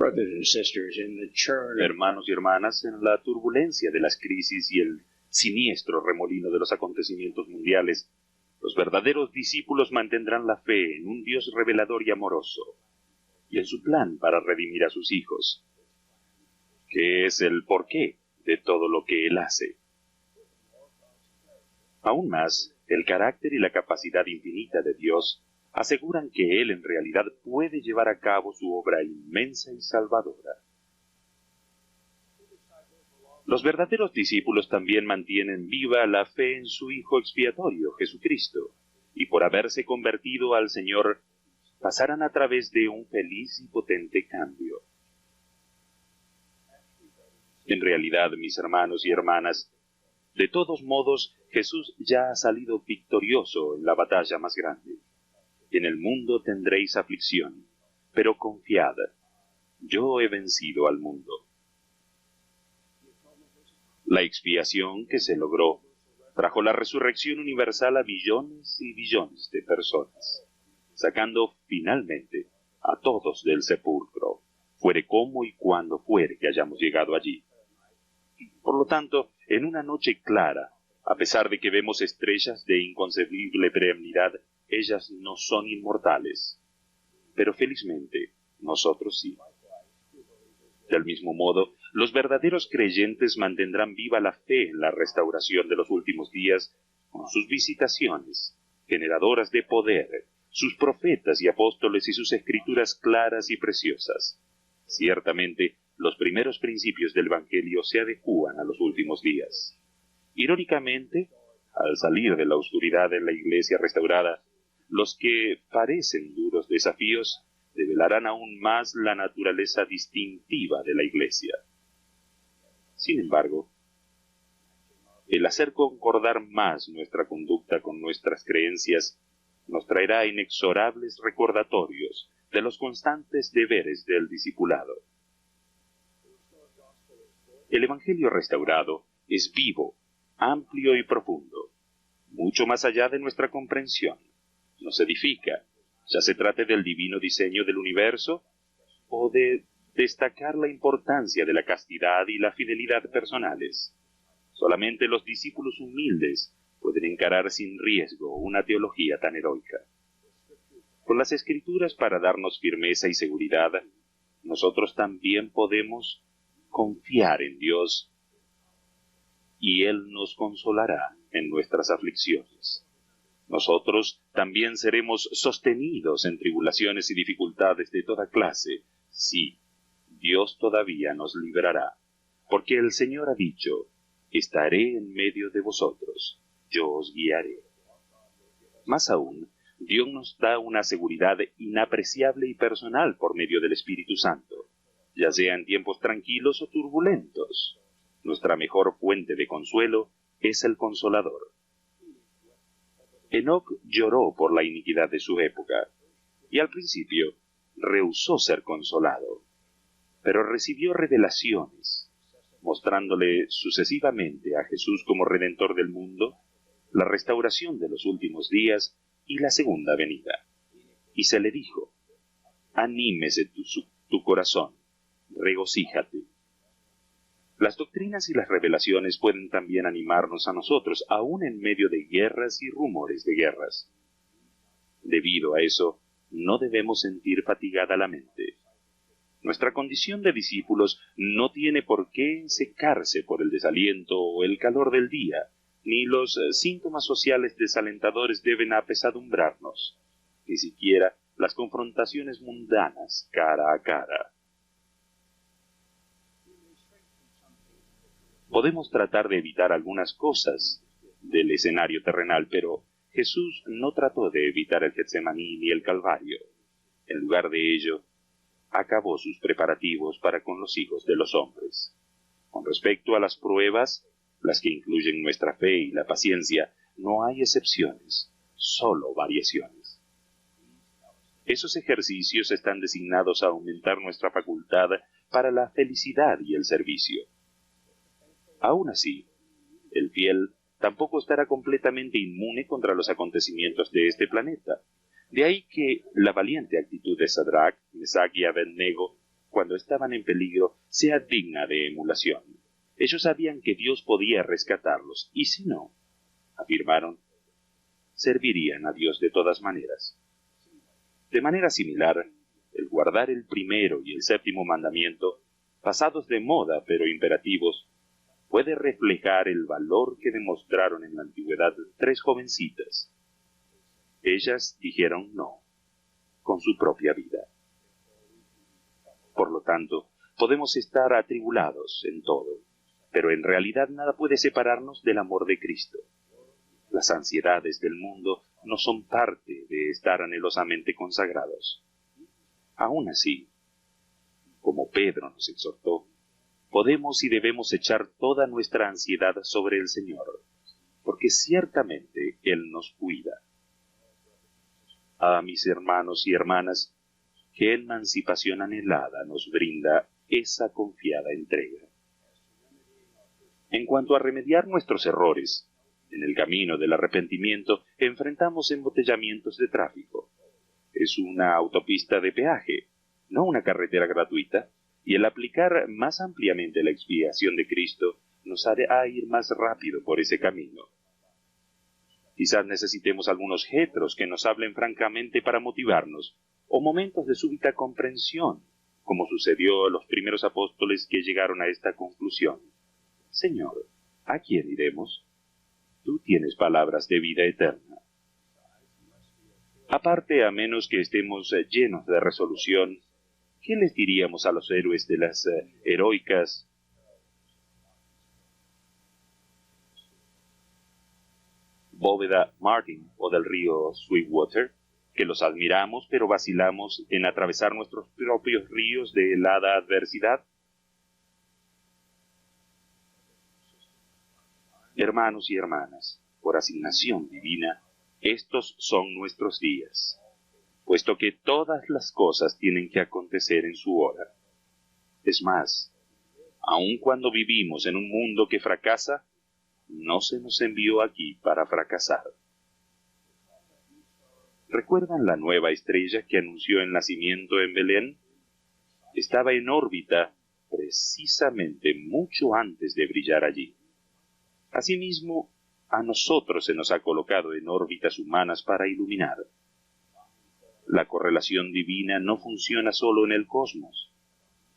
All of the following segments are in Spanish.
brothers and sisters, in the churn. Hermanos y hermanas, en la turbulencia de las crisis y el siniestro remolino de los acontecimientos mundiales, los verdaderos discípulos mantendrán la fe en un Dios revelador y amoroso, y en su plan para redimir a sus hijos, que es el porqué de todo lo que Él hace. Aún más, el carácter y la capacidad infinita de Dios aseguran que Él en realidad puede llevar a cabo su obra inmensa y salvadora. Los verdaderos discípulos también mantienen viva la fe en su Hijo expiatorio, Jesucristo, y por haberse convertido al Señor, pasarán a través de un feliz y potente cambio. En realidad, mis hermanos y hermanas, de todos modos, Jesús ya ha salido victorioso en la batalla más grande. En el mundo tendréis aflicción, pero confiad, yo he vencido al mundo. La expiación que se logró trajo la resurrección universal a billones y billones de personas, sacando finalmente a todos del sepulcro, fuere como y cuando fuere que hayamos llegado allí. Por lo tanto, en una noche clara, a pesar de que vemos estrellas de inconcebible perennidad, ellas no son inmortales, pero felizmente nosotros sí. Del mismo modo, los verdaderos creyentes mantendrán viva la fe en la restauración de los últimos días con sus visitaciones, generadoras de poder, sus profetas y apóstoles y sus escrituras claras y preciosas. Ciertamente, los primeros principios del Evangelio se adecúan a los últimos días. Irónicamente, al salir de la oscuridad de la iglesia restaurada, los que parecen duros desafíos develarán aún más la naturaleza distintiva de la iglesia. Sin embargo, el hacer concordar más nuestra conducta con nuestras creencias nos traerá inexorables recordatorios de los constantes deberes del discipulado. El Evangelio restaurado es vivo, amplio y profundo, mucho más allá de nuestra comprensión. Nos edifica, ya se trate del divino diseño del universo o de destacar la importancia de la castidad y la fidelidad personales. Solamente los discípulos humildes pueden encarar sin riesgo una teología tan heroica. Con las Escrituras para darnos firmeza y seguridad, nosotros también podemos confiar en Dios y Él nos consolará en nuestras aflicciones. Nosotros también seremos sostenidos en tribulaciones y dificultades de toda clase. Sí, Dios todavía nos librará, porque el Señor ha dicho, estaré en medio de vosotros, yo os guiaré. Más aún, Dios nos da una seguridad inapreciable y personal por medio del Espíritu Santo, ya sea en tiempos tranquilos o turbulentos. Nuestra mejor fuente de consuelo es el Consolador. Enoc lloró por la iniquidad de su época, y al principio rehusó ser consolado, pero recibió revelaciones, mostrándole sucesivamente a Jesús como Redentor del mundo, la restauración de los últimos días y la segunda venida. Y se le dijo, anímese tu corazón, regocíjate. Las doctrinas y las revelaciones pueden también animarnos a nosotros, aún en medio de guerras y rumores de guerras. Debido a eso, no debemos sentir fatigada la mente. Nuestra condición de discípulos no tiene por qué secarse por el desaliento o el calor del día, ni los síntomas sociales desalentadores deben apesadumbrarnos, ni siquiera las confrontaciones mundanas cara a cara. Podemos tratar de evitar algunas cosas del escenario terrenal, pero Jesús no trató de evitar el Getsemaní ni el Calvario. En lugar de ello, acabó sus preparativos para con los hijos de los hombres. Con respecto a las pruebas, las que incluyen nuestra fe y la paciencia, no hay excepciones, solo variaciones. Esos ejercicios están designados a aumentar nuestra facultad para la felicidad y el servicio. Aún así, el fiel tampoco estará completamente inmune contra los acontecimientos de este planeta. De ahí que la valiente actitud de Sadrach, Mesach y Abednego cuando estaban en peligro, sea digna de emulación. Ellos sabían que Dios podía rescatarlos, y si no, afirmaron, servirían a Dios de todas maneras. De manera similar, el guardar el primero y el séptimo mandamiento, pasados de moda pero imperativos, puede reflejar el valor que demostraron en la antigüedad 3 jovencitas. Ellas dijeron no, con su propia vida. Por lo tanto, podemos estar atribulados en todo, pero en realidad nada puede separarnos del amor de Cristo. Las ansiedades del mundo no son parte de estar anhelosamente consagrados. Aún así, como Pedro nos exhortó, podemos y debemos echar toda nuestra ansiedad sobre el Señor, porque ciertamente Él nos cuida. Ah, mis hermanos y hermanas, qué emancipación anhelada nos brinda esa confiada entrega. En cuanto a remediar nuestros errores, en el camino del arrepentimiento enfrentamos embotellamientos de tráfico. Es una autopista de peaje, no una carretera gratuita, y el aplicar más ampliamente la expiación de Cristo nos hará ir más rápido por ese camino. Quizás necesitemos algunos jetros que nos hablen francamente para motivarnos, o momentos de súbita comprensión, como sucedió a los primeros apóstoles que llegaron a esta conclusión. Señor, ¿a quién iremos? Tú tienes palabras de vida eterna. Aparte, a menos que estemos llenos de resolución, ¿qué les diríamos a los héroes de las heroicas Bóveda Martin o del río Sweetwater, que los admiramos pero vacilamos en atravesar nuestros propios ríos de helada adversidad? Hermanos y hermanas, por asignación divina, estos son nuestros días, puesto que todas las cosas tienen que acontecer en su hora. Es más, aun cuando vivimos en un mundo que fracasa, no se nos envió aquí para fracasar. ¿Recuerdan la nueva estrella que anunció el nacimiento en Belén? Estaba en órbita precisamente mucho antes de brillar allí. Asimismo, a nosotros se nos ha colocado en órbitas humanas para iluminar. La correlación divina no funciona solo en el cosmos,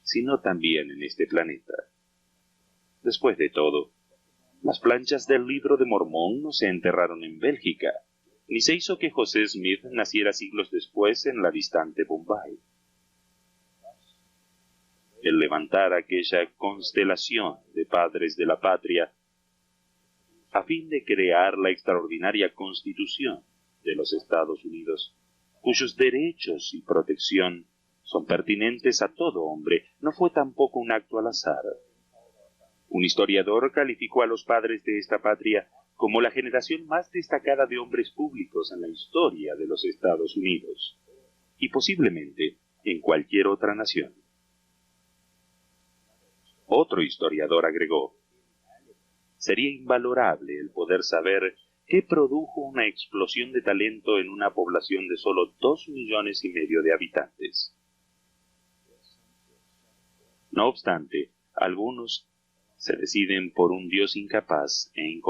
sino también en este planeta. Después de todo, las planchas del Libro de Mormón no se enterraron en Bélgica, ni se hizo que José Smith naciera siglos después en la distante Bombay. El levantar aquella constelación de padres de la patria a fin de crear la extraordinaria Constitución de los Estados Unidos, cuyos derechos y protección son pertinentes a todo hombre, no fue tampoco un acto al azar. Un historiador calificó a los padres de esta patria como la generación más destacada de hombres públicos en la historia de los Estados Unidos, y posiblemente en cualquier otra nación. Otro historiador agregó: sería invalorable el poder saber qué produjo una explosión de talento en una población de solo 2,5 millones de habitantes. No obstante, algunos se deciden por un Dios incapaz e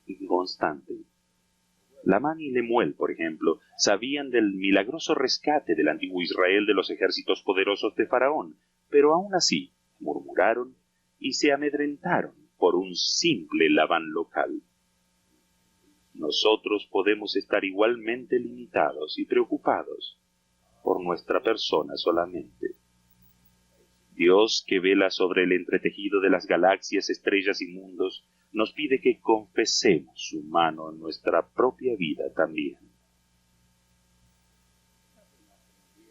inconstante. Lamán y Lemuel, por ejemplo, sabían del milagroso rescate del antiguo Israel de los ejércitos poderosos de Faraón, pero aún así murmuraron y se amedrentaron por un simple Labán local. Nosotros podemos estar igualmente limitados y preocupados por nuestra persona solamente. Dios, que vela sobre el entretejido de las galaxias, estrellas y mundos, nos pide que confesemos su mano en nuestra propia vida también.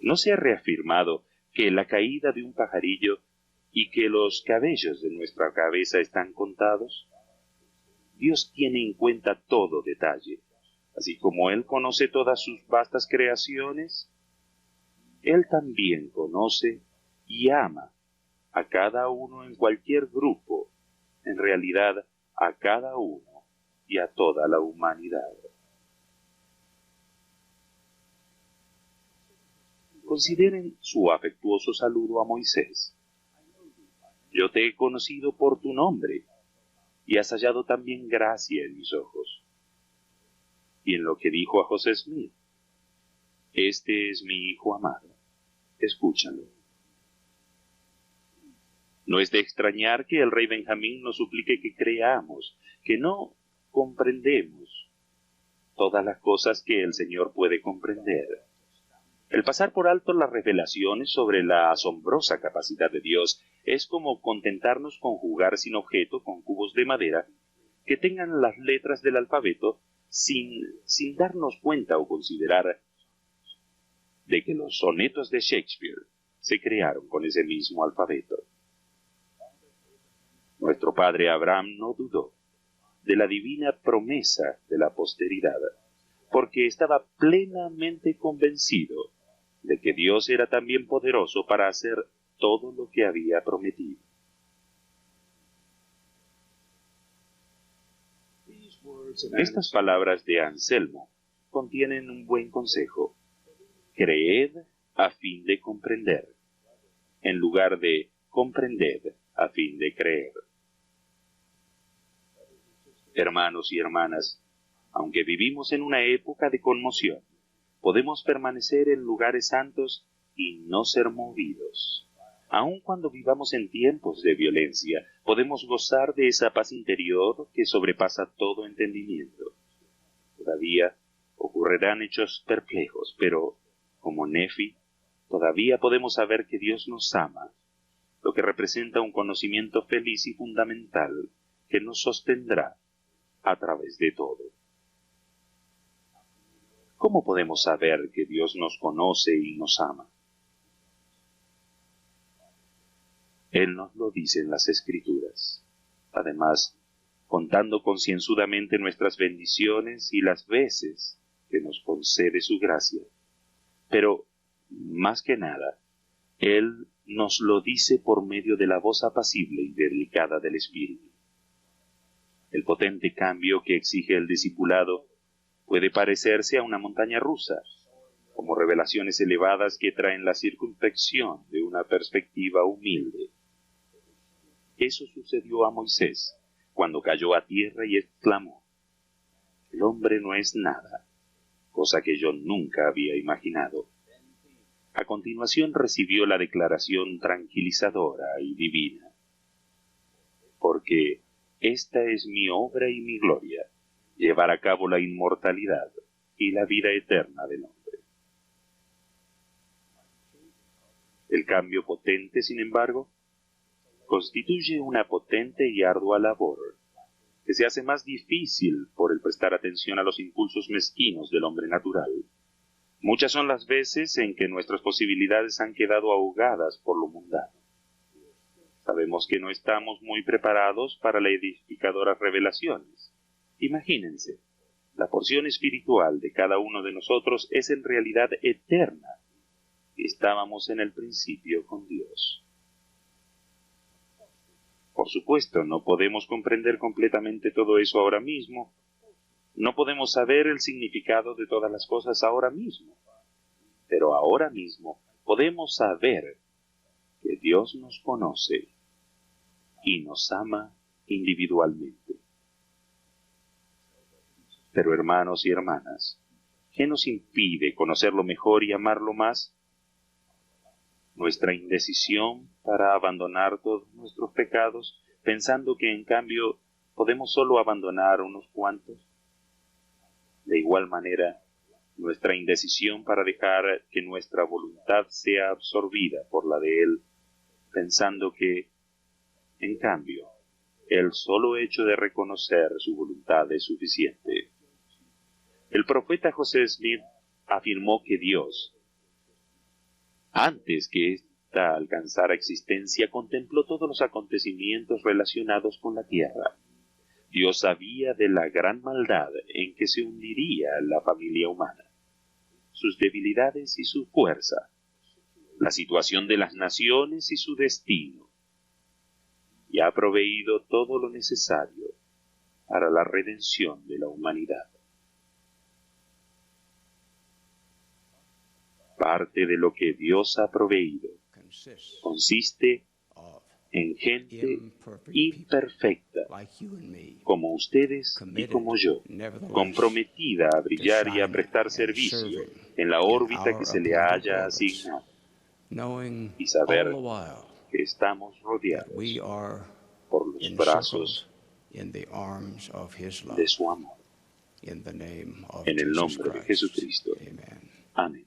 ¿No se ha reafirmado que la caída de un pajarillo y que los cabellos de nuestra cabeza están contados? Dios tiene en cuenta todo detalle, así como Él conoce todas sus vastas creaciones. Él también conoce y ama a cada uno en cualquier grupo, en realidad a cada uno y a toda la humanidad. Consideren su afectuoso saludo a Moisés. Yo te he conocido por tu nombre, y has hallado también gracia en mis ojos. Y en lo que dijo a José Smith, este es mi hijo amado, escúchalo. No es de extrañar que el rey Benjamín nos suplique que creamos, que no comprendemos todas las cosas que el Señor puede comprender. El pasar por alto las revelaciones sobre la asombrosa capacidad de Dios es como contentarnos con jugar sin objeto con cubos de madera que tengan las letras del alfabeto sin darnos cuenta o considerar de que los sonetos de Shakespeare se crearon con ese mismo alfabeto. Nuestro padre Abraham no dudó de la divina promesa de la posteridad, porque estaba plenamente convencido de que Dios era también poderoso para hacer todo lo que había prometido. Estas palabras de Anselmo contienen un buen consejo. Creed a fin de comprender, en lugar de comprended a fin de creer. Hermanos y hermanas, aunque vivimos en una época de conmoción, podemos permanecer en lugares santos y no ser movidos. Aun cuando vivamos en tiempos de violencia, podemos gozar de esa paz interior que sobrepasa todo entendimiento. Todavía ocurrirán hechos perplejos, pero, como Nefi, todavía podemos saber que Dios nos ama, lo que representa un conocimiento feliz y fundamental que nos sostendrá a través de todo. ¿Cómo podemos saber que Dios nos conoce y nos ama? Él nos lo dice en las Escrituras. Además, contando concienzudamente nuestras bendiciones y las veces que nos concede su gracia. Pero, más que nada, Él nos lo dice por medio de la voz apacible y delicada del Espíritu. El potente cambio que exige el discipulado puede parecerse a una montaña rusa, como revelaciones elevadas que traen la circunspección de una perspectiva humilde. Eso sucedió a Moisés, cuando cayó a tierra y exclamó: «El hombre no es nada», cosa que yo nunca había imaginado. A continuación recibió la declaración tranquilizadora y divina: «Porque esta es mi obra y mi gloria, llevar a cabo la inmortalidad y la vida eterna del hombre». El cambio potente, sin embargo, constituye una potente y ardua labor, que se hace más difícil por el prestar atención a los impulsos mezquinos del hombre natural. Muchas son las veces en que nuestras posibilidades han quedado ahogadas por lo mundano. Sabemos que no estamos muy preparados para las edificadoras revelaciones. Imagínense, la porción espiritual de cada uno de nosotros es en realidad eterna. Estábamos en el principio con Dios. Por supuesto, no podemos comprender completamente todo eso ahora mismo. No podemos saber el significado de todas las cosas ahora mismo. Pero ahora mismo podemos saber que Dios nos conoce y nos ama individualmente. Pero hermanos y hermanas, ¿qué nos impide conocerlo mejor y amarlo más? Nuestra indecisión para abandonar todos nuestros pecados, pensando que en cambio podemos solo abandonar unos cuantos. De igual manera, nuestra indecisión para dejar que nuestra voluntad sea absorbida por la de Él, pensando que, en cambio, el solo hecho de reconocer su voluntad es suficiente. El profeta José Smith afirmó que Dios, antes que ésta alcanzara existencia, contempló todos los acontecimientos relacionados con la tierra. Dios sabía de la gran maldad en que se hundiría la familia humana, sus debilidades y su fuerza, la situación de las naciones y su destino, y ha proveído todo lo necesario para la redención de la humanidad. Parte de lo que Dios ha proveído consists consiste of en gente imperfect people imperfecta, like you and me, como ustedes y committed, como yo, nevertheless, comprometida a brillar y a shining prestar and servicio serving en la in órbita our que se le appointed haya orbits, asignado, knowing y all saber the while que estamos that rodeados we are por los encircled brazos in the arms of His de love. su amor. In the name of En el Jesus nombre de Christ. Jesucristo. Amen. Amén.